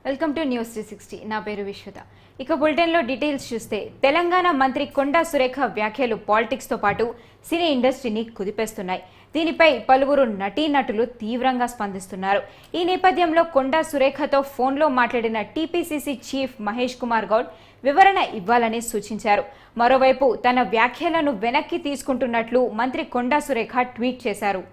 Welcome to news 360. నా పేరు విశ్వత. ఇక బులెటిన్లో డీటెయిల్స్ చూస్తే తెలంగాణ మంత్రి కొండా సురేఖ వ్యాఖ్యలు పాలిటిక్స్తో పాటు సినీ ఇండస్ట్రీని కుదిపేస్తున్నాయి. దీనిపై పలువురు నటీనటులు తీవ్రంగా స్పందిస్తున్నారు. ఈ నేపథ్యంలో కొండా సురేఖతో ఫోన్లో మాట్లాడిన టీపీసీసీ చీఫ్ మహేష్ కుమార్ గౌడ్ వివరణ ఇవ్వాలని సూచించారు. మరోవైపు తన వ్యాఖ్యలను వెనక్కి తీసుకుంటున్నట్లు మంత్రి కొండా సురేఖ ట్వీట్ చేశారు.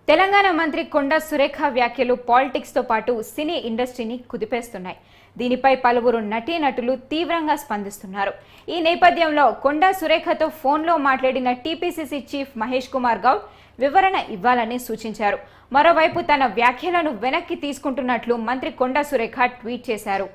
తెలంగాణ మంత్రి కొండా సురేఖ వ్యాఖ్యలు పాలిటిక్స్తో పాటు సినీ ఇండస్ట్రీని కుదిపేస్తున్నాయి. దీనిపై పలువురు నటీనటులు తీవ్రంగా స్పందిస్తున్నారు. ఈ నేపథ్యంలో కొండా సురేఖతో ఫోన్లో మాట్లాడిన టీపీసీసీ చీఫ్ మహేష్ కుమార్ గౌడ్ వివరణ ఇవ్వాలని సూచించారు. మరోవైపు తన వ్యాఖ్యలను వెనక్కి తీసుకుంటున్నట్లు మంత్రి కొండా సురేఖ ట్వీట్ చేశారు.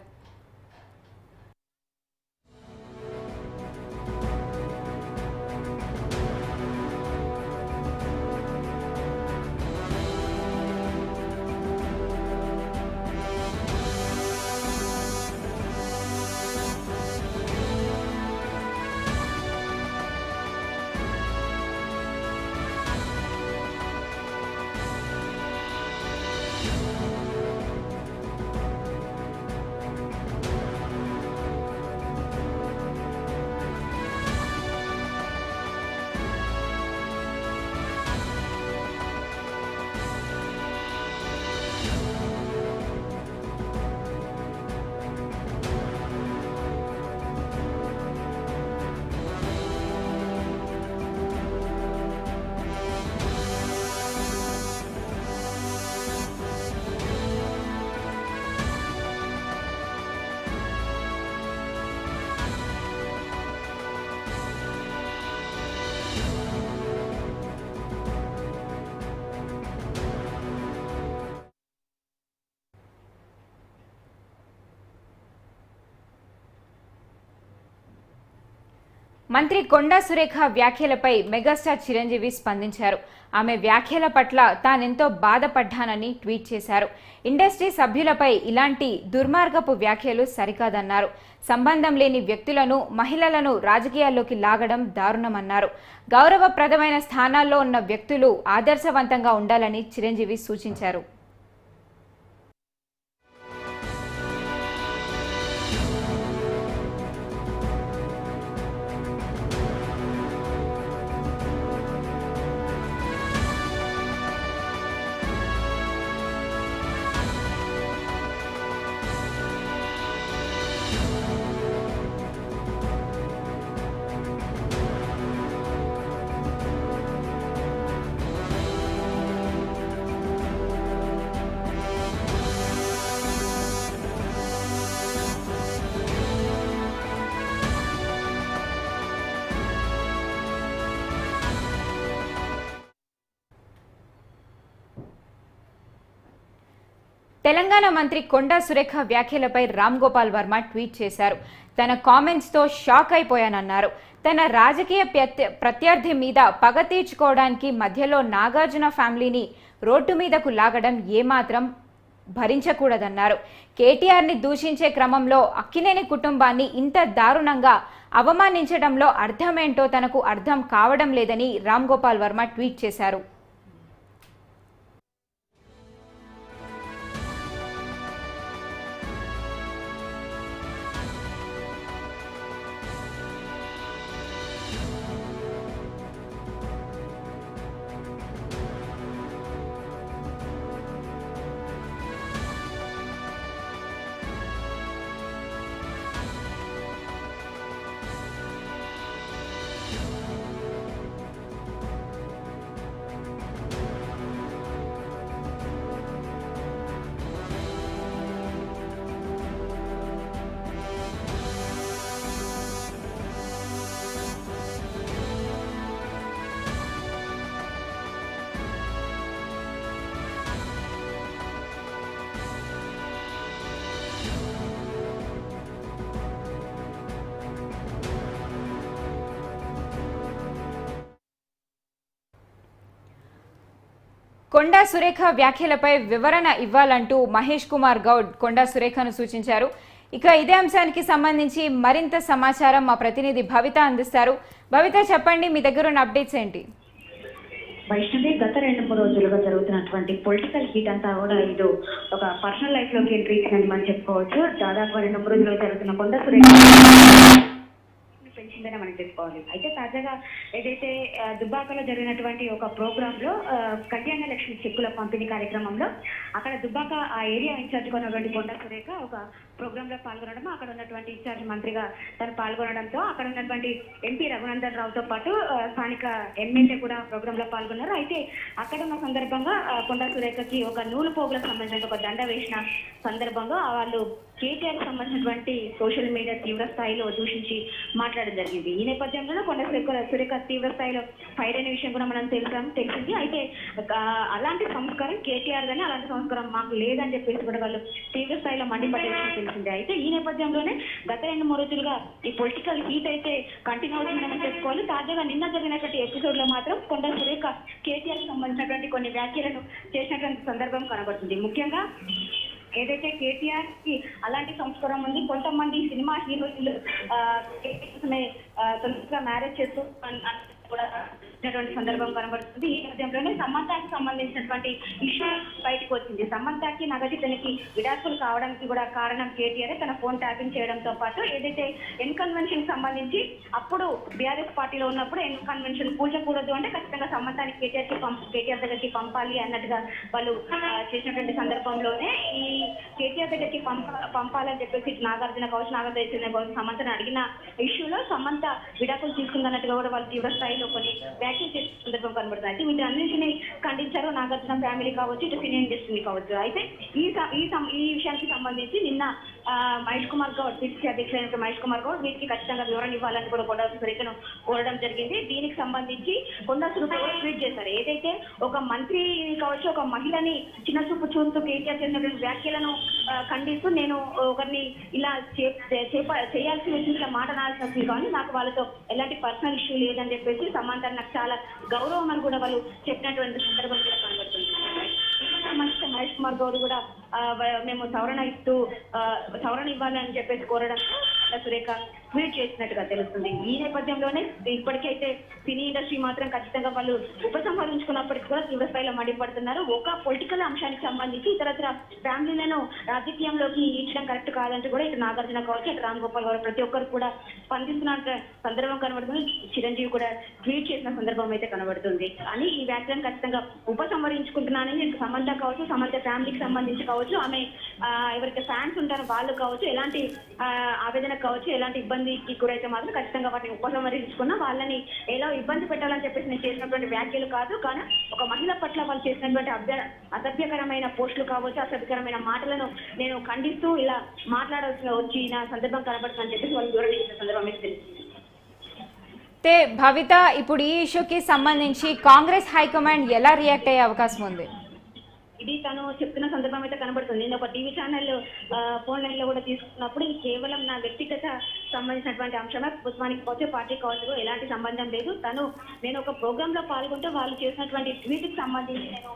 మంత్రి కొండా సురేఖ వ్యాఖ్యలపై మెగాస్టార్ చిరంజీవి స్పందించారు. ఆమె వ్యాఖ్యల పట్ల తానెంతో బాధపడ్డానని ట్వీట్ చేశారు. ఇండస్ట్రీ సభ్యులపై ఇలాంటి దుర్మార్గపు వ్యాఖ్యలు సరికాదన్నారు. సంబంధం లేని వ్యక్తులను, మహిళలను రాజకీయాల్లోకి లాగడం దారుణమన్నారు. గౌరవప్రదమైన స్థానాల్లో ఉన్న వ్యక్తులు ఆదర్శవంతంగా ఉండాలని చిరంజీవి సూచించారు. తెలంగాణ మంత్రి కొండా సురేఖ వ్యాఖ్యలపై రామ్ గోపాల్ వర్మ ట్వీట్ చేశారు. తన కామెంట్స్తో షాక్ అయిపోయానన్నారు. తన రాజకీయ ప్రత్యర్థి మీద పగ తీర్చుకోవడానికి మధ్యలో నాగార్జున ఫ్యామిలీని రోడ్డు మీదకు లాగడం ఏమాత్రం భరించకూడదన్నారు. కేటీఆర్ని దూషించే క్రమంలో అక్కినేని కుటుంబాన్ని ఇంత దారుణంగా అవమానించడంలో అర్థమేంటో తనకు అర్థం కావడం లేదని రామ్ గోపాల్ వర్మ ట్వీట్ చేశారు. కొండా సురేఖ వ్యాఖ్యలపై వివరణ ఇవ్వాలంటూ మహేష్ కుమార్ గౌడ్ కొండా సురేఖను సూచించారు. ఇక ఇదే అంశానికి సంబంధించి మరింత సమాచారం మా ప్రతినిధి భవిత అందిస్తారు. భవిత, చెప్పండి, మీ దగ్గర ఉన్న అప్డేట్స్ ఏంటి? వైష్ణవి, గత 2-3 రోజులుగా జరుగుతున్నటువంటి పొలిటికల్ హీట్ అంతా కూడా ఇది ఒక పర్సనల్ లైఫ్ లోకి ఎంట్రీ ఇచ్చిందని మనం చెప్పుకోవచ్చు. దాదాపు 2-3 రోజులుగా జరుగుతున్న కొండా సురేఖ పెంచిందని మనం చెప్పుకోవాలి. అయితే తాజాగా ఏదైతే దుబ్బాకలో జరిగినటువంటి ఒక ప్రోగ్రామ్ లో కళ్యాణ లక్ష్మి చెక్కుల పంపిణీ కార్యక్రమంలో అక్కడ దుబ్బాక ఆ ఏరియా ఇన్ఛార్జ్ ఉన్నటువంటి కొండా సురేఖ ఒక ప్రోగ్రామ్ లో పాల్గొనడం, అక్కడ ఉన్నటువంటి ఇన్ఛార్జ్ మంత్రిగా తను పాల్గొనడంతో అక్కడ ఉన్నటువంటి ఎంపీ రఘునందన్ రావుతో పాటు స్థానిక ఎమ్మెల్యే కూడా ప్రోగ్రామ్ లో పాల్గొన్నారు. అయితే అక్కడ ఉన్న సందర్భంగా కొండా సురేఖకి ఒక నూలు పోగులకు సంబంధించిన ఒక దండ వేసిన సందర్భంగా వాళ్ళు కేటీఆర్ సంబంధించినటువంటి సోషల్ మీడియా తీవ్ర స్థాయిలో దూషించి మాట్లాడడం జరిగింది. ఈ నేపథ్యంలో కొండా సురేఖ తీవ్ర స్థాయిలో ఫైర్ అయిన విషయం కూడా మనం తెలిసింది. అయితే అలాంటి సంస్కారం కేటీఆర్ గానీ అలాంటి సంస్కారం మాకు లేదని చెప్పేసి కూడా వాళ్ళు తీవ్ర స్థాయిలో మండిపడే విషయం తెలిసింది. అయితే ఈ నేపథ్యంలోనే గత 2-3 రోజులుగా ఈ పొలిటికల్ హీట్ అయితే కంటిన్యూ అవుతుందని చెప్పుకోవాలి. తాజాగా నిన్న జరిగినటువంటి ఎపిసోడ్ లో మాత్రం కొండా సురేఖ కేటీఆర్ సంబంధించినటువంటి కొన్ని వ్యాఖ్యలను చేసినటువంటి సందర్భం కనబడుతుంది. ముఖ్యంగా ఏదైతే కేటీఆర్ కి అలాంటి సంస్కారం ఉంది, కొంతమంది సినిమా హీరోయిన్లు తొందరగా మ్యారేజ్ చేస్తూ కూడా సందర్భం కనబడుతుంది. ఈ నేపథ్యంలోనే సమంతకి సంబంధించినటువంటి ఇష్యూ బయటకు వచ్చింది. సమంతకి నగదితనికి విడాకులు కావడానికి కూడా కారణం కేటీఆర్ తన ఫోన్ ట్యాపింగ్ చేయడంతో పాటు ఏదైతే ఎన్ కన్వెన్షన్ సంబంధించి అప్పుడు బీఆర్ఎస్ పార్టీలో ఉన్నప్పుడు ఎన్ కన్వెన్షన్ కూర్చకూడదు అంటే ఖచ్చితంగా సమంతాన్ని కేటీఆర్ దగ్గరికి పంపాలి అన్నట్టుగా వాళ్ళు చేసినటువంటి సందర్భంలోనే ఈ కేటీఆర్ దగ్గరికి పంపాలని చెప్పేసి నాగార్జున కావచ్చు, నాగార్జున కావచ్చు సమంతను అడిగిన ఇష్యూలో సమంత విడాకులు తీసుకుందన్నట్టుగా కూడా వాళ్ళు తీవ్ర స్థాయిలో కొన్ని వ్యాఖ్యలు చేసే సందర్భం కనబడుతుంది. అయితే వీటి అన్నింటినీ ఖండించారు నాగార్జున ఫ్యామిలీ కావచ్చు, ఇటు సినీ ఇండస్ట్రీ కావచ్చు. అయితే ఈ విషయానికి సంబంధించి నిన్న మహేష్ కుమార్ గౌడ్, పిసిసి అధ్యక్షులైన మహేష్ కుమార్ గౌడ్ వీటికి ఖచ్చితంగా వివరణ ఇవ్వాలని కూడా కొండా సురేఖను కోరడం జరిగింది. దీనికి సంబంధించి కొండా సురేఖ ట్వీట్ చేశారు. ఏదైతే ఒక మంత్రి కావచ్చు, ఒక మహిళని చిన్న చూపు చూస్తూ కేటీఆర్ చేసినటువంటి వ్యాఖ్యలను ఖండిస్తూ నేను ఒకరిని ఇలా చేయాల్సి వచ్చిన మాట నాల్సి వచ్చింది కానీ నాకు వాళ్ళతో ఎలాంటి పర్సనల్ ఇష్యూ లేదని చెప్పేసి సమాంతరం నాకు చాలా గౌరవం అని కూడా వాళ్ళు చెప్పినటువంటి సందర్భం కూడా కనబడుతుంది. మహేష్ కుమార్ గౌడ్ కూడా మేము సవరణ ఇవ్వాలని చెప్పేసి కోరడం సురేఖ ట్వీట్ చేసినట్టుగా తెలుస్తుంది. ఈ నేపథ్యంలోనే ఇప్పటికైతే సినీ ఇండస్ట్రీ మాత్రం ఖచ్చితంగా వాళ్ళు ఉపసంహరించుకున్నప్పటికీ కూడా తీవ్ర స్థాయిలో మండిపడుతున్నారు. ఒక పొలిటికల్ అంశానికి సంబంధించి ఇతరత్ర ఫ్యామిలీలను రాజకీయంలోకి ఈడ్చడం కరెక్ట్ కాదంటూ కూడా ఇటు నాగార్జున కావచ్చు, ఇటు రామ్ గోపాల్ గౌడ్ ప్రతి ఒక్కరు కూడా స్పందిస్తున్న సందర్భం కనబడుతుంది. చిరంజీవి కూడా ట్వీట్ చేసిన సందర్భం అయితే కనబడుతుంది. అని ఈ వ్యాఖ్యలను ఖచ్చితంగా ఉపసంహరించుకుంటున్నానని సమంత కావచ్చు, సమంత ఫ్యామిలీకి సంబంధించి కావచ్చు, ఆమె ఎవరైతే ఫ్యాన్స్ ఉంటారో వాళ్ళు కావచ్చు, ఎలాంటి ఆవేదన కావచ్చు, ఎలాంటి ఇబ్బందికి గురైతే మాత్రం ఖచ్చితంగా వాటిని ఉపసంహరించుకున్నా వాళ్ళని ఎలా ఇబ్బంది పెట్టాలని చెప్పేసి నేను చేసినటువంటి వ్యాఖ్యలు కాదు. కానీ ఒక మహిళ పట్ల వాళ్ళు చేసినటువంటి అసభ్యకరమైన పోస్టులు కావచ్చు, అసభ్యకరమైన మాటలను నేను ఖండిస్తూ ఇలా మాట్లాడాల్సిన వచ్చిన సందర్భం కనబడుతుందని చెప్పేసి వాళ్ళు వివరణ ఇచ్చిన సందర్భం అయితే తెలిసింది. భవిత, ఇప్పుడు ఈ ఇష్యూకి సంబంధించి కాంగ్రెస్ హైకమాండ్ ఎలా రియాక్ట్ అయ్యే అవకాశం ఉంది? ఇది తను చెప్తున్న సందర్భం అయితే కనబడుతుంది. నేను ఒక టీవీ ఛానల్ ఫోన్ లైన్ లో కూడా తీసుకున్నప్పుడు ఇది కేవలం నా వ్యక్తిగత సంబంధించినటువంటి అంశమే, ప్రభుత్వానికి కావచ్చు, పార్టీ కావచ్చు ఎలాంటి సంబంధం లేదు. నేను ఒక ప్రోగ్రామ్ లో పాల్గొంటే వాళ్ళు చేసినటువంటి ట్వీట్ కి సంబంధించి నేను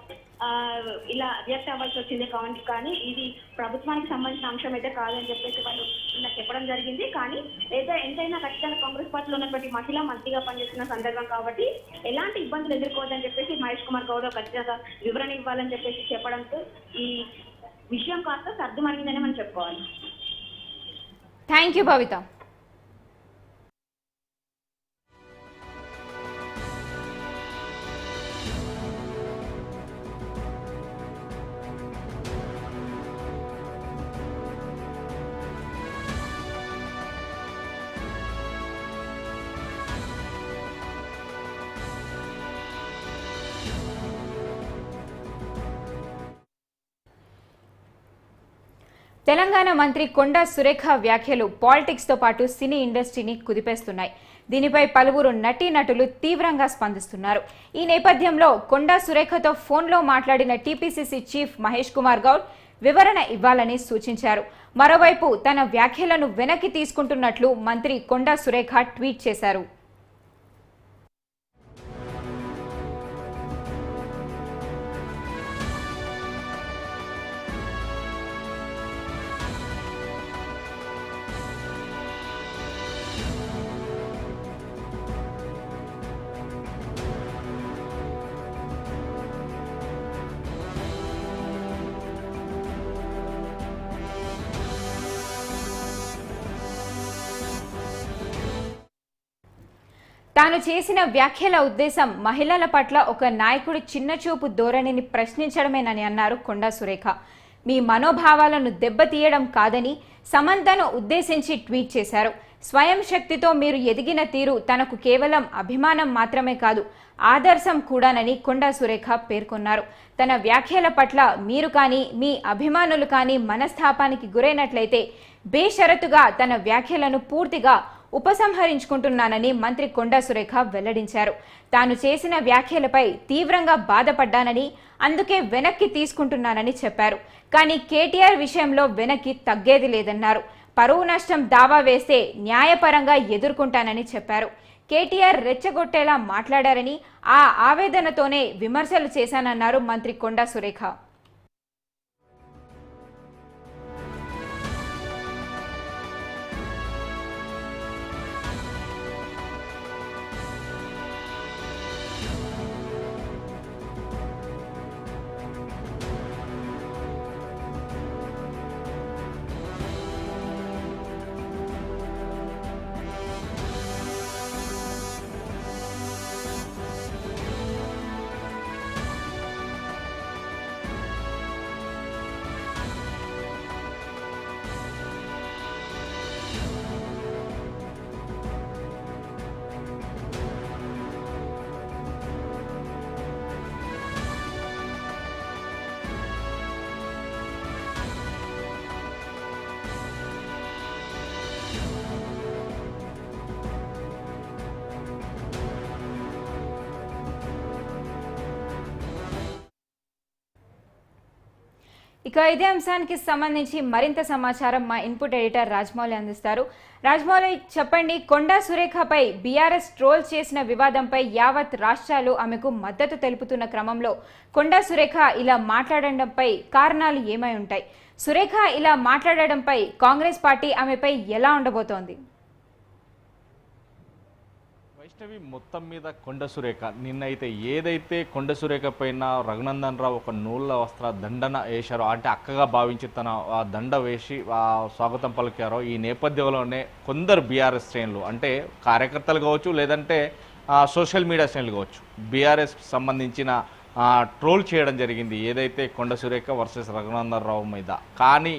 ఇలా రియాక్ట్ అవ్వాల్సి వచ్చింది కానీ ఇది ప్రభుత్వానికి సంబంధించిన అంశం అయితే కాదని చెప్పేసి వాళ్ళు నాకు చెప్పడం జరిగింది. కానీ ఎంతైనా ఖచ్చితంగా కాంగ్రెస్ పార్టీలో ఉన్నటువంటి మహిళా మంత్రిగా పనిచేస్తున్న సందర్భం కాబట్టి ఎలాంటి ఇబ్బందులు ఎదుర్కోవద్దని చెప్పేసి మహేష్ కుమార్ గౌడ్ ఖచ్చితంగా వివరణ ఇవ్వాలని చెప్పేసి చెప్పడంతో ఈ విషయం కాస్త సర్దుమణిగిందని మనం చెప్పుకోవాలి. థ్యాంక్ యూ భవిత. తెలంగాణ మంత్రి కొండా సురేఖ వ్యాఖ్యలు పాలిటిక్స్ తో పాటు సినీ ఇండస్ట్రీని కుదిపేస్తున్నాయి. దీనిపై పలువురు నటీనటులు తీవ్రంగా స్పందిస్తున్నారు. ఈ నేపథ్యంలో కొండా సురేఖతో ఫోన్లో మాట్లాడిన టీపీసీసీ చీఫ్ మహేష్ కుమార్ గౌడ్ వివరణ ఇవ్వాలని సూచించారు. మరోవైపు తన వ్యాఖ్యలను వెనక్కి తీసుకుంటున్నట్లు మంత్రి కొండా సురేఖ ట్వీట్ చేశారు. తాను చేసిన వ్యాఖ్యల ఉద్దేశం మహిళల పట్ల ఒక నాయకుడి చిన్నచూపు ధోరణిని ప్రశ్నించడమేనని అన్నారు కొండా సురేఖ. మీ మనోభావాలను దెబ్బతీయడం కాదని సమంతను ఉద్దేశించి ట్వీట్ చేశారు. స్వయం శక్తితో మీరు ఎదిగిన తీరు తనకు కేవలం అభిమానం మాత్రమే కాదు, ఆదర్శం కూడానని కొండా సురేఖ పేర్కొన్నారు. తన వ్యాఖ్యల పట్ల మీరు కానీ మీ అభిమానులు కానీ మనస్తాపానికి గురైనట్లయితే బేషరతుగా తన వ్యాఖ్యలను పూర్తిగా ఉపసంహరించుకుంటున్నానని మంత్రి కొండా సురేఖ వెల్లడించారు. తాను చేసిన వ్యాఖ్యలపై తీవ్రంగా బాధపడ్డానని, అందుకే వెనక్కి తీసుకుంటున్నానని చెప్పారు. కానీ కేటీఆర్ విషయంలో వెనక్కి తగ్గేది లేదన్నారు. పరువు నష్టం దావా వేస్తే న్యాయపరంగా ఎదుర్కొంటానని చెప్పారు. కేటీఆర్ రెచ్చగొట్టేలా మాట్లాడారని, ఆ ఆవేదనతోనే విమర్శలు చేశానన్నారు మంత్రి కొండా సురేఖ. ఇక ఇదే అంశానికి సంబంధించి మరింత సమాచారం మా ఇన్పుట్ ఎడిటర్ రాజమౌళి అందిస్తారు. రాజమౌళి, చెప్పండి, కొండా సురేఖపై బీఆర్ఎస్ ట్రోల్ చేసిన వివాదంపై యావత్ రాష్ట్రాలు ఆమెకు మద్దతు తెలుపుతున్న క్రమంలో కొండా సురేఖ ఇలా మాట్లాడడంపై కారణాలు ఏమై ఉంటాయి? సురేఖ ఇలా మాట్లాడడంపై కాంగ్రెస్ పార్టీ ఆమెపై ఎలా ఉండబోతోంది? వైష్ణవి, మొత్తం మీద కొండా సురేఖ నిన్నైతే ఏదైతే కొండా సురేఖ పైన రఘునందన్ రావు ఒక నూళ్ళ వస్త్ర దండన వేశారో, అంటే అక్కగా భావించి తన ఆ దండ వేసి స్వాగతం పలికారో, ఈ నేపథ్యంలోనే కొందరు బీఆర్ఎస్ శ్రేణులు, అంటే కార్యకర్తలు కావచ్చు, లేదంటే సోషల్ మీడియా శ్రేణులు కావచ్చు, బీఆర్ఎస్ సంబంధించిన ట్రోల్ చేయడం జరిగింది ఏదైతే కొండా సురేఖ వర్సెస్ రఘునందన్ రావు మీద. కానీ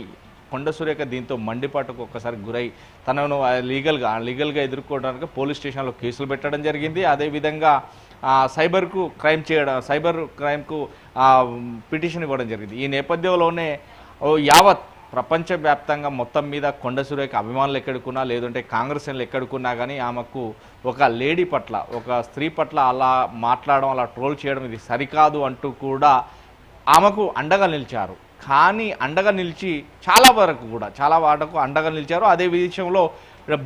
కొండా సురేఖ దీంతో మండిపాటుకు ఒక్కసారి గురై తనను లీగల్గా ఎదుర్కోవడానికి పోలీస్ స్టేషన్లో కేసులు పెట్టడం జరిగింది. అదేవిధంగా సైబర్ క్రైమ్కు పిటిషన్ ఇవ్వడం జరిగింది. ఈ నేపథ్యంలోనే యావత్ ప్రపంచవ్యాప్తంగా మొత్తం మీద కొండా సురేఖ అభిమానులు ఎక్కడుకున్నా, లేదంటే కాంగ్రెస్ ఎక్కడుకున్నా కానీ ఆమెకు ఒక లేడీ పట్ల, ఒక స్త్రీ పట్ల అలా మాట్లాడడం, అలా ట్రోల్ చేయడం ఇది సరికాదు అంటూ కూడా ఆమెకు అండగా నిలిచారు. కానీ అండగా నిలిచి చాలా వరకు అండగా నిలిచారు. అదే విషయంలో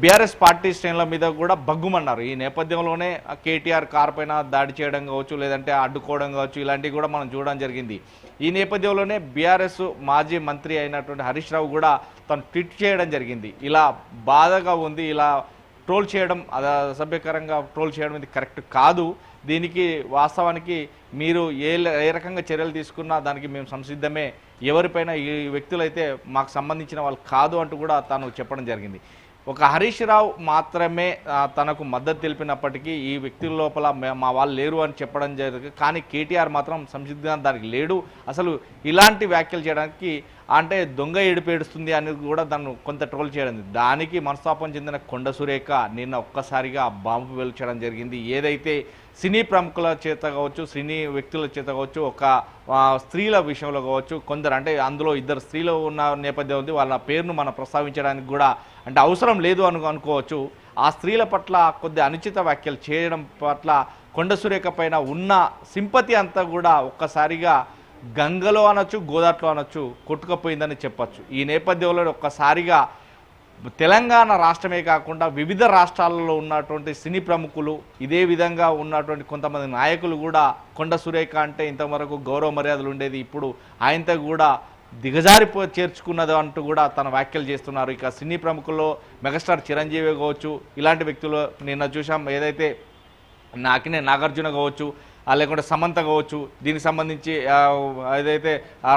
బీఆర్ఎస్ పార్టీ శ్రేణుల మీద కూడా బగ్గుమన్నారు. ఈ నేపథ్యంలోనే కేటీఆర్ కార్ పైన దాడి చేయడం కావచ్చు, లేదంటే అడ్డుకోవడం కావచ్చు, ఇలాంటివి కూడా మనం చూడడం జరిగింది. ఈ నేపథ్యంలోనే బీఆర్ఎస్ మాజీ మంత్రి అయినటువంటి హరీష్ రావు కూడా తను ట్వీట్ చేయడం జరిగింది. ఇలా బాధగా ఉంది, ఇలా ట్రోల్ చేయడం, అసభ్యకరంగా ట్రోల్ చేయడం ఇది కరెక్ట్ కాదు. దీనికి వాస్తవానికి మీరు ఏ రకంగా చర్యలు తీసుకున్నా దానికి మేము సంసిద్ధమే, ఎవరిపైన ఈ వ్యక్తులైతే మాకు సంబంధించిన వాళ్ళు కాదు అంటూ కూడా తాను చెప్పడం జరిగింది. ఒక హరీష్ రావు మాత్రమే తనకు మద్దతు తెలిపినప్పటికీ ఈ వ్యక్తుల లోపల మా వాళ్ళు లేరు అని చెప్పడం జరిగింది. కానీ కేటీఆర్ మాత్రం సంసిద్ధంగా దానికి లేడు. అసలు ఇలాంటి వ్యాఖ్యలు చేయడానికి, అంటే దొంగ ఏడుపేడుస్తుంది అని కూడా దాన్ని కొంత ట్రోల్ చేయడం, దానికి మనస్తాపం చెందిన కొండా సురేఖ నిన్న ఒక్కసారిగా బాంబు వెలుచడం జరిగింది. ఏదైతే సినీ ప్రముఖుల చేత కావచ్చు, సినీ వ్యక్తుల చేత కావచ్చు, ఒక స్త్రీల విషయంలో కావచ్చు, కొందరు, అంటే అందులో ఇద్దరు స్త్రీలు ఉన్న నేపథ్యం ఉంది, వాళ్ళ పేరును మనం ప్రస్తావించడానికి కూడా అంటే అవసరం లేదు అనుకోవచ్చు. ఆ స్త్రీల పట్ల కొద్ది అనుచిత వ్యాఖ్యలు చేయడం పట్ల కొండా సురేఖ పైన ఉన్న సింపతి అంతా కూడా ఒక్కసారిగా గంగలో అనొచ్చు, గోదాట్లో అనొచ్చు, కొట్టుకుపోయిందని చెప్పచ్చు. ఈ నేపథ్యంలో ఒక్కసారిగా తెలంగాణ రాష్ట్రమే కాకుండా వివిధ రాష్ట్రాలలో ఉన్నటువంటి సినీ ప్రముఖులు, ఇదే విధంగా ఉన్నటువంటి కొంతమంది నాయకులు కూడా కొండా సురేఖ అంటే ఇంతవరకు గౌరవ మర్యాదలు ఉండేది, ఇప్పుడు ఆయనతో కూడా చేర్చుకున్నది అంటూ కూడా తన వ్యాఖ్యలు చేస్తున్నారు. ఇక సినీ ప్రముఖుల్లో మెగాస్టార్ చిరంజీవి కావచ్చు, ఇలాంటి వ్యక్తులు నిన్న చూసాం. ఏదైతే నాగార్జున కావచ్చు, లేకుంటే సమంత కావచ్చు, దీనికి సంబంధించి ఏదైతే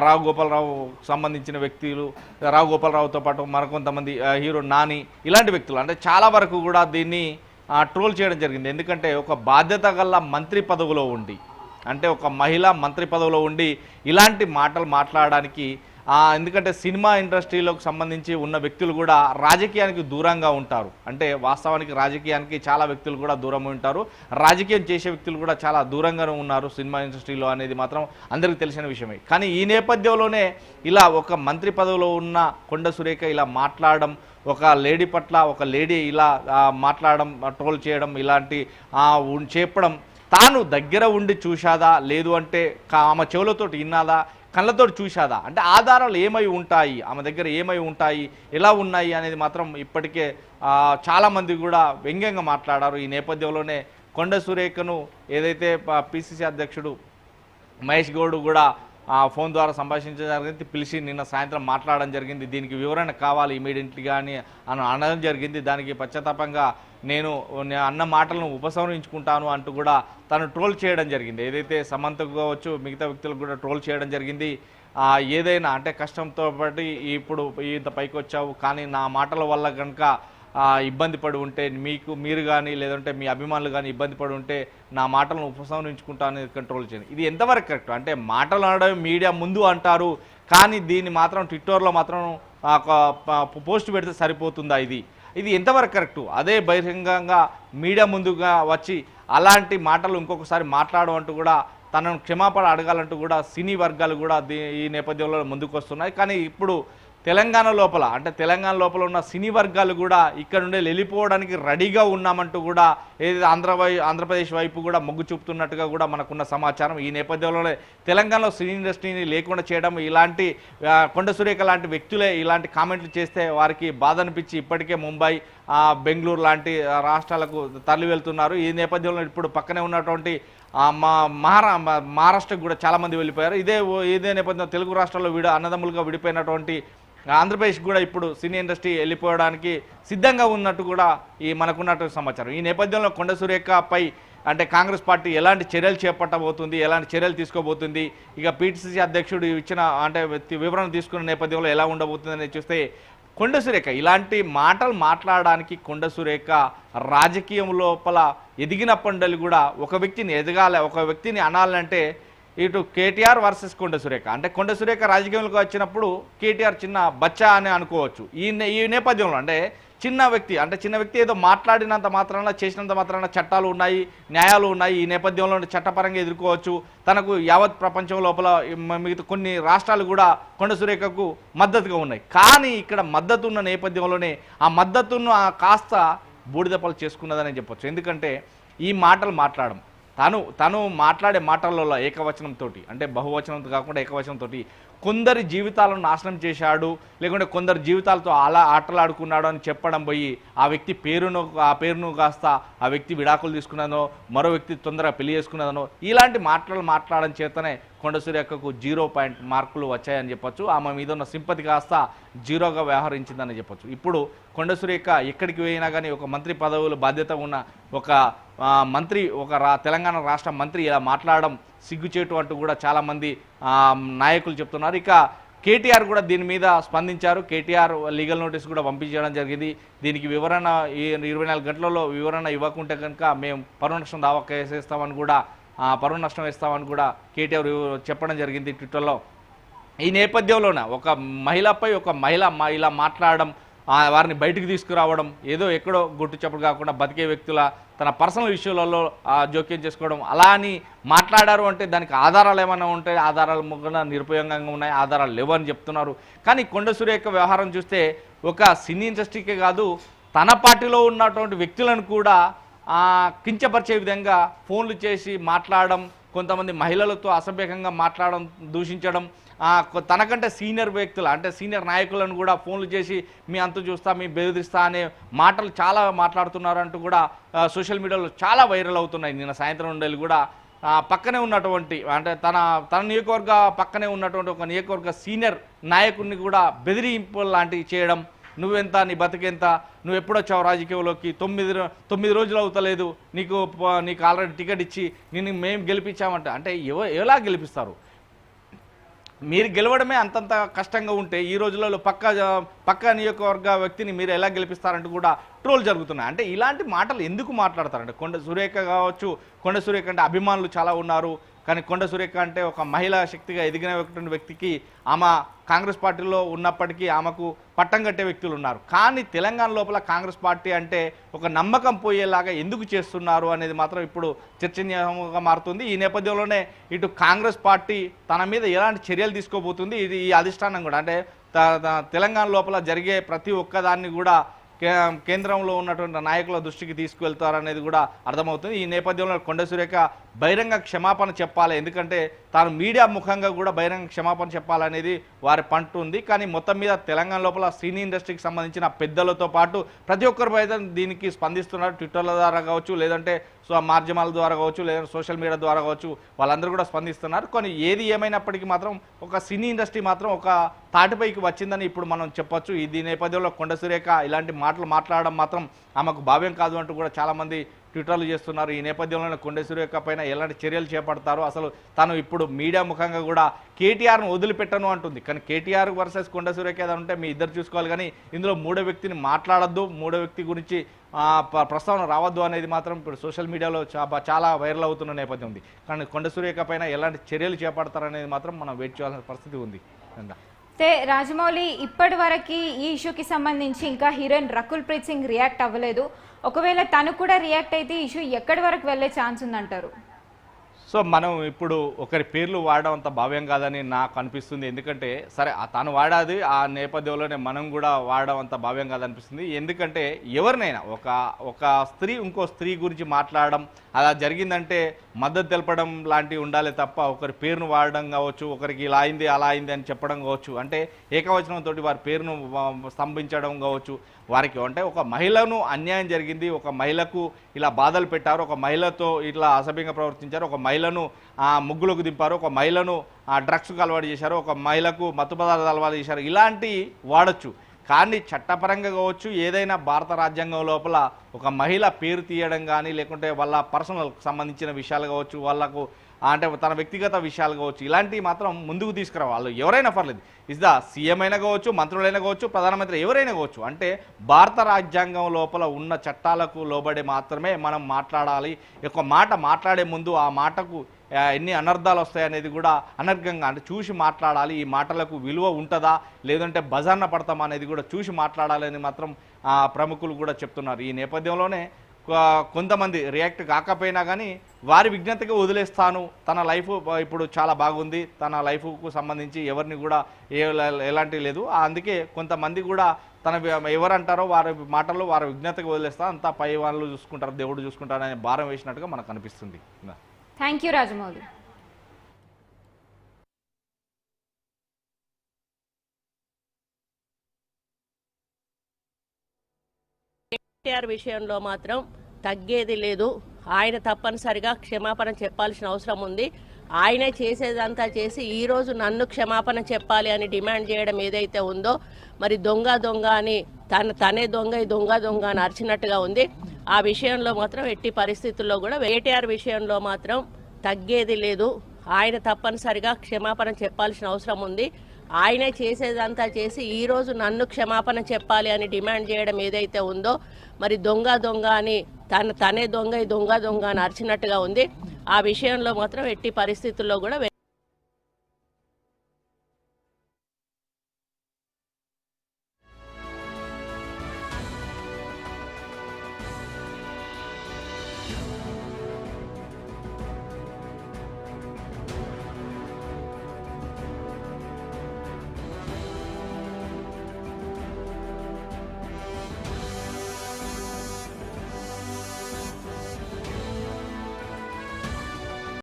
రావు గోపాలరావు సంబంధించిన వ్యక్తులు, రావు గోపాలరావుతో పాటు మరికొంతమంది హీరో నాని, ఇలాంటి వ్యక్తులు, అంటే చాలా వరకు కూడా దీన్ని ట్రోల్ చేయడం జరిగింది. ఎందుకంటే ఒక బాధ్యత గల మంత్రి పదవిలో ఉండి, అంటే ఒక మహిళా మంత్రి పదవిలో ఉండి ఇలాంటి మాటలు మాట్లాడడానికి, ఎందుకంటే సినిమా ఇండస్ట్రీలోకి సంబంధించి ఉన్న వ్యక్తులు కూడా రాజకీయానికి దూరంగా ఉంటారు. అంటే వాస్తవానికి రాజకీయానికి చాలా వ్యక్తులు కూడా దూరం ఉంటారు, రాజకీయం చేసే వ్యక్తులు కూడా చాలా దూరంగానే ఉన్నారు సినిమా ఇండస్ట్రీలో అనేది మాత్రం అందరికీ తెలిసిన విషయమే. కానీ ఈ నేపథ్యంలోనే ఇలా ఒక మంత్రి పదవిలో ఉన్న కొండ సురేఖ ఇలా మాట్లాడడం, ఒక లేడీ పట్ల ఒక లేడీ ఇలా మాట్లాడడం, ట్రోల్ చేయడం, ఇలాంటి చెప్పడం, తాను దగ్గర ఉండి చూశాదా, లేదు అంటే ఆమె చెవులతోటి విన్నాదా, కళ్ళతో చూశాదా, అంటే ఆధారాలు ఏమై ఉంటాయి, ఆమె దగ్గర ఏమై ఉంటాయి, ఎలా ఉన్నాయి అనేది మాత్రం ఇప్పటికే చాలామంది కూడా వ్యంగ్యంగా మాట్లాడారు. ఈ నేపథ్యంలోనే కొండ సురేఖను ఏదైతే పిసిసి అధ్యక్షుడు మహేష్ గౌడ్ కూడా ఫోన్ ద్వారా సంభాషించడం జరిగింది, పిలిచి నిన్న సాయంత్రం మాట్లాడడం జరిగింది. దీనికి వివరణ కావాలి ఇమీడియట్లీగా అని అనడం జరిగింది. దానికి పశ్చాత్తాపంగా నేను అన్న మాటలను ఉపసంహరించుకుంటాను అంటూ కూడా తను ట్రోల్ చేయడం జరిగింది. ఏదైతే సమంతకు కావచ్చు మిగతా వ్యక్తులకు కూడా ట్రోల్ చేయడం జరిగింది. ఏదైనా అంటే కష్టంతో పాటు ఇప్పుడు ఇంత పైకి వచ్చావు, కానీ నా మాటల వల్ల కనుక ఇబ్బంది పడి ఉంటే మీరు కానీ లేదంటే మీ అభిమానులు కానీ ఇబ్బంది పడి ఉంటే నా మాటలను ఉపసంహరించుకుంటాను కంట్రోల్ చేయండి. ఇది ఎంతవరకు కరెక్ట్? అంటే మాటలు అనడం మీడియా ముందు అంటారు, కానీ దీన్ని మాత్రం ట్విట్టర్లో మాత్రం పోస్ట్ పెడితే సరిపోతుందా? ఇది ఎంతవరకు కరెక్టు? అదే బహిరంగంగా మీడియా ముందుగా వచ్చి అలాంటి మాటలు ఇంకొకసారి మాట్లాడమంటూ కూడా తనను క్షమాపణ అడగాలంటూ కూడా సినీ వర్గాలు కూడా ఈ నేపథ్యంలో ముందుకు వస్తున్నాయి. కానీ ఇప్పుడు తెలంగాణ లోపల ఉన్న సినీ వర్గాలు కూడా ఇక్కడ నుండి వెళ్ళిపోవడానికి రెడీగా ఉన్నామంటూ కూడా ఏదైతే ఆంధ్రప్రదేశ్ వైపు కూడా మొగ్గు చూపుతున్నట్టుగా కూడా మనకున్న సమాచారం. ఈ నేపథ్యంలోనే తెలంగాణలో సినీ ఇండస్ట్రీని లేకుండా చేయడం, ఇలాంటి కొండ సురేఖ లాంటి వ్యక్తులే ఇలాంటి కామెంట్లు చేస్తే వారికి బాధ అనిపించి ఇప్పటికే ముంబై, బెంగళూరు లాంటి రాష్ట్రాలకు తరలి వెళ్తున్నారు. ఈ నేపథ్యంలో ఇప్పుడు పక్కనే ఉన్నటువంటి మహారాష్ట్రకు కూడా చాలామంది వెళ్ళిపోయారు. ఇదే నేపథ్యంలో తెలుగు రాష్ట్రాల్లో అన్నదమ్ములుగా విడిపోయినటువంటి ఆంధ్రప్రదేశ్ కూడా ఇప్పుడు సినీ ఇండస్ట్రీ వెళ్ళిపోవడానికి సిద్ధంగా ఉన్నట్టు కూడా మనకున్నట్టు సమాచారం. ఈ నేపథ్యంలో కొండ సురేఖపై అంటే కాంగ్రెస్ పార్టీ ఎలాంటి చర్యలు చేపట్టబోతుంది, ఎలాంటి చర్యలు తీసుకోబోతుంది, ఇక పిసిసి అధ్యక్షుడు ఇచ్చిన అంటే వివరణ తీసుకున్న నేపథ్యంలో ఎలా ఉండబోతుందని చూస్తే కొండ సురేఖ ఇలాంటి మాటలు మాట్లాడడానికి కొండ సురేఖ రాజకీయం లోపల ఎదిగినప్పటి కూడా ఒక వ్యక్తిని ఎదగాలి, ఒక వ్యక్తిని అనాలంటే ఇటు కేటీఆర్ వర్సెస్ కొండ సురేఖ. అంటే కొండ సురేఖ రాజకీయంలోకి వచ్చినప్పుడు కేటీఆర్ చిన్న బచ్చా అని అనుకోవచ్చు. ఈ నేపథ్యంలో అంటే చిన్న వ్యక్తి ఏదో మాట్లాడినంత మాత్రాన చేసినంత మాత్రాన చట్టాలు ఉన్నాయి, న్యాయాలు ఉన్నాయి. ఈ నేపథ్యంలో చట్టపరంగా ఎదుర్కోవచ్చు. తనకు యావత్ ప్రపంచం లోపల మిగతా కొన్ని రాష్ట్రాలు కూడా కొండ సురేఖకు మద్దతుగా ఉన్నాయి. కానీ ఇక్కడ మద్దతు ఉన్న నేపథ్యంలోనే ఆ మద్దతును కాస్త బూడిదపలు చేసుకున్నదని చెప్పొచ్చు. ఎందుకంటే ఈ మాటలు మాట్లాడడం, తను మాట్లాడే మాటలలో ఏకవచనంతో అంటే బహువచనంతో కాకుండా ఏకవచనంతో కొందరి జీవితాలను నాశనం చేశాడు, లేకుంటే కొందరు జీవితాలతో ఆటలాడుకున్నాడు అని చెప్పడం పోయి ఆ వ్యక్తి పేరును కాస్త ఆ వ్యక్తి విడాకులు తీసుకున్నదనో, మరో వ్యక్తి తొందరగా పెళ్లి చేసుకున్నదనో ఇలాంటి మాట్లాడడం చేతనే కొండ సురేఖకు 0 మార్కులు వచ్చాయని చెప్పొచ్చు. ఆమె మీద ఉన్న సింపతి కాస్త 0గా వ్యవహరించిందని చెప్పొచ్చు. ఇప్పుడు కొండ సురేఖ ఎక్కడికి పోయినా కానీ ఒక మంత్రి పదవులు బాధ్యత ఉన్న ఒక మంత్రి, తెలంగాణ రాష్ట్ర మంత్రి ఇలా మాట్లాడడం సిగ్గుచేటు అంటూ కూడా చాలామంది నాయకులు చెప్తున్నారు. ఇక కేటీఆర్ కూడా దీని మీద స్పందించారు. కేటీఆర్ లీగల్ నోటీస్ కూడా పంపించడం జరిగింది. దీనికి వివరణ ఈ 24 గంటలలో వివరణ ఇవ్వకుంటే కనుక మేము పరువు నష్టం దావా కేసేస్తామని కూడా పరువు నష్టం వేస్తామని కూడా కేటీఆర్ చెప్పడం జరిగింది ట్విట్టర్లో. ఈ నేపథ్యంలోనే ఒక మహిళపై ఒక మహిళ ఇలా మాట్లాడడం, వారిని బయటికి తీసుకురావడం, ఏదో ఎక్కడో గుట్టు చప్పుడు కాకుండా బతికే వ్యక్తుల తన పర్సనల్ విషయాలలో జోక్యం చేసుకోవడం, అలా అని మాట్లాడారు అంటే దానికి ఆధారాలు ఏమైనా ఉంటాయి, ఆధారాలు కూడా నిరుపయోగంగా ఉన్నాయి, ఆధారాలు లేవని చెప్తున్నారు. కానీ కొండ సురేఖ వ్యవహారం చూస్తే ఒక సినీ ఇండస్ట్రీకే కాదు, తన పార్టీలో ఉన్నటువంటి వ్యక్తులను కూడా కించపరిచే విధంగా ఫోన్లు చేసి మాట్లాడడం, కొంతమంది మహిళలతో అసభ్యకంగా మాట్లాడడం, దూషించడం, తనకంటే సీనియర్ వ్యక్తులు అంటే సీనియర్ నాయకులను కూడా ఫోన్లు చేసి మీ అంతు చూస్తా, మీ బెదిరిస్తా అనే మాటలు చాలా మాట్లాడుతున్నారు అంటూ కూడా సోషల్ మీడియాలో చాలా వైరల్ అవుతున్నాయి. నిన్న సాయంత్రం నుండి కూడా పక్కనే ఉన్నటువంటి అంటే తన నియోజకవర్గ పక్కనే ఉన్నటువంటి ఒక నియోజకవర్గ సీనియర్ నాయకుడిని కూడా బెదిరింపు లాంటివి చేయడం, నువ్వెంత, నీ బతికెంత, నువ్వు ఎప్పుడొచ్చావు రాజకీయంలోకి, 9 రోజులు అవుతలేదు, నీకు ఆల్రెడీ టికెట్ ఇచ్చి నిన్ను మేము గెలిపించామంటే అంటే ఎలా గెలిపిస్తారు? మీరు గెలవడమే అంతంత కష్టంగా ఉంటే ఈ రోజులలో పక్క నియోజకవర్గ వ్యక్తిని మీరు ఎలా గెలిపిస్తారంటూ కూడా కుట్రలు జరుగుతున్నాయి. అంటే ఇలాంటి మాటలు ఎందుకు మాట్లాడతారంటే కొండ సురేఖ కావచ్చు, కొండ సురేఖ అంటే అభిమానులు చాలా ఉన్నారు, కానీ కొండ సురేఖ అంటే ఒక మహిళా శక్తిగా ఎదిగిన వ్యక్తికి ఆమె కాంగ్రెస్ పార్టీలో ఉన్నప్పటికీ ఆమెకు పట్టం కట్టే వ్యక్తులు ఉన్నారు. కానీ తెలంగాణ లోపల కాంగ్రెస్ పార్టీ అంటే ఒక నమ్మకం పోయేలాగా ఎందుకు చేస్తున్నారు అనేది మాత్రం ఇప్పుడు చర్చనీయంగా మారుతుంది. ఈ నేపథ్యంలోనే ఇటు కాంగ్రెస్ పార్టీ తన మీద ఎలాంటి చర్యలు తీసుకోబోతుంది, ఇది ఈ అధిష్టానం కూడా అంటే తెలంగాణ లోపల జరిగే ప్రతి ఒక్కదాన్ని కూడా కేంద్రంలో ఉన్నటువంటి నాయకుల దృష్టికి తీసుకువెళ్తారనేది కూడా అర్థమవుతుంది. ఈ నేపథ్యంలో కొండ సురేఖ బహిరంగ క్షమాపణ చెప్పాలి, ఎందుకంటే తాను మీడియా ముఖంగా కూడా బహిరంగ క్షమాపణ చెప్పాలనేది వారి పంట ఉంది. కానీ మొత్తం మీద తెలంగాణ లోపల సినీ ఇండస్ట్రీకి సంబంధించిన పెద్దలతో పాటు ప్రతి ఒక్కరు అయితే దీనికి స్పందిస్తున్నారు. ట్విట్టర్ల ద్వారా కావచ్చు, లేదంటే మాధ్యమాల ద్వారా కావచ్చు, లేదా సోషల్ మీడియా ద్వారా కావచ్చు, వాళ్ళందరూ కూడా స్పందిస్తున్నారు. కానీ ఏది ఏమైనప్పటికీ మాత్రం ఒక సినీ ఇండస్ట్రీ మాత్రం ఒక తాటిపైకి వచ్చిందని ఇప్పుడు మనం చెప్పొచ్చు. ఈ నేపథ్యంలో కొండ సురేఖ ఇలాంటి మాటలు మాట్లాడడం మాత్రం ఆమెకు భావ్యం కాదు అంటూ కూడా చాలామంది ట్విట్టర్లు చేస్తున్నారు. ఈ నేపథ్యంలోనే కొండ సురేఖ పైన ఎలాంటి చర్యలు చేపడతారు, అసలు తాను ఇప్పుడు మీడియా ముఖంగా కూడా కేటీఆర్ను వదిలిపెట్టను అంటుంది. కానీ కేటీఆర్ వర్సెస్ కొండ సురేఖ ఏదైనా ఉంటే మీ ఇద్దరు చూసుకోవాలి, కానీ ఇందులో మూడో వ్యక్తిని మాట్లాడద్దు, మూడో వ్యక్తి గురించి ప్రస్తావన రావద్దు అనేది మాత్రం ఇప్పుడు సోషల్ మీడియాలో చాలా వైరల్ అవుతున్న నేపథ్యం ఉంది. కానీ కొండ సురేఖ పైన ఎలాంటి చర్యలు చేపడతారనేది మాత్రం మనం వెయిట్ చేయాల్సిన పరిస్థితి ఉంది. రాజమౌళి, ఇప్పటి వరకు ఈ ఇష్యూకి సంబంధించి ఇంకా హీరోయిన్ రకుల్ ప్రీత్ సింగ్ రియాక్ట్ అవ్వలేదు. ఒకవేళ తను కూడా రియాక్ట్ అయితే ఇష్యూ ఎక్కడి వరకు వెళ్ళే ఛాన్స్ ఉందంటారు? సో మనం ఇప్పుడు ఒకరి పేర్లు వాడడం అంత భావ్యం కాదని నాకు అనిపిస్తుంది. ఎందుకంటే సరే తను వాడాది, ఆ నేపథ్యంలోనే మనం కూడా వాడడం అంత భావ్యం కాదనిపిస్తుంది. ఎందుకంటే ఎవరినైనా ఒక స్త్రీ ఇంకో స్త్రీ గురించి మాట్లాడడం అలా జరిగిందంటే మద్దతు తెలపడం లాంటివి ఉండాలి తప్ప ఒకరి పేరును వాడడం కావచ్చు, ఒకరికి ఇలా అయింది అలా అయింది అని చెప్పడం కావచ్చు, అంటే ఏకవచనంతో వారి పేరును స్తంభించడం కావచ్చు, వారికి అంటే ఒక మహిళను అన్యాయం జరిగింది, ఒక మహిళకు ఇలా బాధలు పెట్టారు, ఒక మహిళతో ఇట్లా అసభ్యంగా ప్రవర్తించారు, ఒక మహిళను ముగ్గులకు దింపారు, ఒక మహిళను డ్రగ్స్కు అలవాటు చేశారు, ఒక మహిళకు మత్తు పదార్థాలు అలవాటు చేశారు, ఇలాంటి వాడచ్చు. కానీ చట్టపరంగా కావచ్చు, ఏదైనా భారత రాజ్యాంగం లోపల ఒక మహిళ పేరు తీయడం కానీ, లేకుంటే వాళ్ళ పర్సనల్కి సంబంధించిన విషయాలు కావచ్చు, వాళ్ళకు అంటే తన వ్యక్తిగత విషయాలు కావచ్చు, ఇలాంటివి మాత్రం ముందుకు తీసుకురావాలి. ఎవరైనా పర్లేదు, ఇదా సీఎం అయినా కావచ్చు, మంత్రులైనా కావచ్చు, ప్రధానమంత్రి ఎవరైనా కావచ్చు, అంటే భారత రాజ్యాంగం లోపల ఉన్న చట్టాలకు లోబడి మాత్రమే మనం మాట్లాడాలి. ఒక మాట మాట్లాడే ముందు ఆ మాటకు ఎన్ని అనర్థాలు వస్తాయనేది కూడా అనర్గంగా అంటే చూసి మాట్లాడాలి. ఈ మాటలకు విలువ ఉంటుందా లేదంటే బజార్న పడతామా అనేది కూడా చూసి మాట్లాడాలని మాత్రం ప్రముఖులు కూడా చెప్తున్నారు. ఈ నేపథ్యంలోనే కొంతమంది రియాక్ట్ కాకపోయినా కానీ వారి విజ్ఞతగా వదిలేస్తాను, తన లైఫ్ ఇప్పుడు చాలా బాగుంది, తన లైఫ్కు సంబంధించి ఎవరిని కూడా ఎలాంటి లేదు, అందుకే కొంతమంది కూడా తన ఎవరంటారో వారి మాటల్లో వారి విజ్ఞతగా వదిలేస్తా, అంతా పై వాళ్ళు చూసుకుంటారు, దేవుడు చూసుకుంటారు అనే భారం వేసినట్టుగా మనకు అనిపిస్తుంది. Thank you Rajamouli. కేటీఆర్ విషయంలో మాత్రం తగ్గేది లేదు. ఆయన తప్పనిసరిగా క్షమాపణ చెప్పాల్సిన అవసరం ఉంది. ఆయనే చేసేదంతా చేసి ఈరోజు నన్ను క్షమాపణ చెప్పాలి అని డిమాండ్ చేయడం ఏదైతే ఉందో, మరి దొంగ అని తనే దొంగ అని అరిచినట్టుగా ఉంది. ఆ విషయంలో మాత్రం ఎట్టి పరిస్థితుల్లో కూడా కేటీఆర్ విషయంలో మాత్రం తగ్గేది లేదు. ఆయన తప్పనిసరిగా క్షమాపణ చెప్పాల్సిన అవసరం ఉంది. ఆయనే చేసేదంతా చేసి ఈరోజు నన్ను క్షమాపణ చెప్పాలి అని డిమాండ్ చేయడం ఏదైతే ఉందో, మరి దొంగ అని తనే దొంగ అని అరిచినట్టుగా ఉంది. ఆ విషయంలో మాత్రం ఎట్టి పరిస్థితుల్లో కూడా